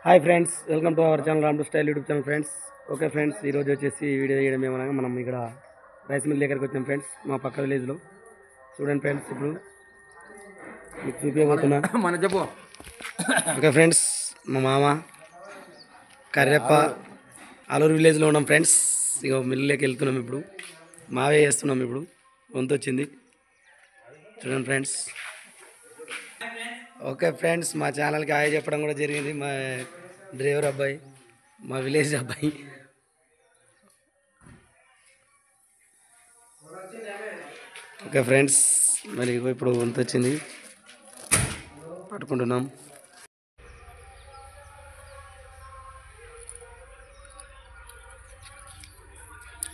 Hi friends, welcome to our channel Ram style YouTube channel friends. Okay friends, ఈరోజు వచ్చేసి video చేయడం ఏమనగా మనం ఇక్కడ రైస్ మిల్ దగ్గరికి వచ్చాం ఫ్రెండ్స్, మా పక్క విలేజ్లో. చూడండి ఫ్రెండ్స్, ఇప్పుడు మీకు చూపించబోతున్నా మన చెప్పు. ఓకే ఫ్రెండ్స్, మా మామ కర్రెప్ప ఆలూరు విలేజ్లో ఉన్నాం ఫ్రెండ్స్. ఇక మిల్లులోకి వెళ్తున్నాం. ఇప్పుడు మావే చేస్తున్నాం. ఇప్పుడు వంతు వచ్చింది. చూడండి ఫ్రెండ్స్. ఓకే ఫ్రెండ్స్, మా ఛానల్కి హాయ్ చెప్పడం కూడా జరిగింది మా డ్రైవర్ అబ్బాయి, మా విలేజ్ అబ్బాయి. ఓకే ఫ్రెండ్స్, మరి ఇప్పుడు వంతు వచ్చింది, పట్టుకుంటున్నాం.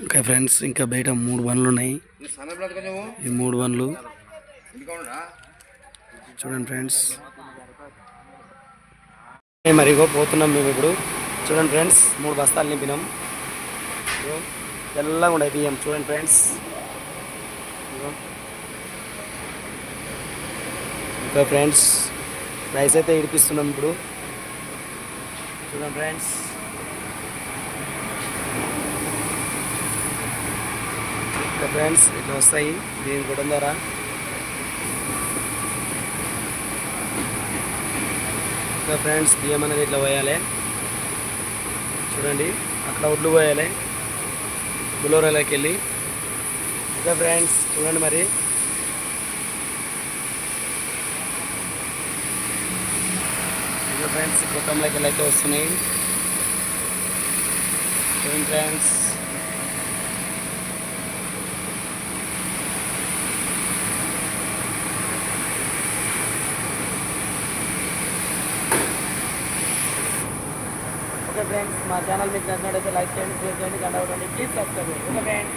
ఓకే ఫ్రెండ్స్, ఇంకా బయట 3 బండ్లు ఉన్నాయి. ఈ 3 బండ్లు చూడండి ఫ్రెండ్స్. మరిగో పోతున్నాం మేము ఇప్పుడు. చూడండి ఫ్రెండ్స్, 3 బస్తాలు నింపినాం. తెల్లగా ఉండే బియ్యం. చూడండి ఫ్రెండ్స్. ఇంకా ఫ్రెండ్స్, రైస్ అయితే ఇడిపిస్తున్నాం ఇప్పుడు. చూడండి ఫ్రెండ్స్. ఇంకా ఫ్రెండ్స్, ఇట్లా వస్తాయి దీని కూడా ద్వారా. ఇంకా ఫ్రెండ్స్, బియ్యం అనేది ఇట్లా పోయాలి. చూడండి, అక్కడ ఒడ్లు పోయాలి బులోరాలోకి వెళ్ళి. ఇంకా ఫ్రెండ్స్ చూడండి, మరి ఇంకా ఫ్రెండ్స్ కుటుంబంలోకి వెళ్ళి అయితే వస్తున్నాయి. చూడండి ఫ్రెండ్స్. ఓకే ఫ్రెండ్స్, మా ఛానల్ మీకు నచ్చినట్టయితే లైక్ చేయండి, షేర్ చేయండి, గంట కొట్టండి, ప్లీజ్ సబ్స్క్రైబ్ చేయండి. Okay friends.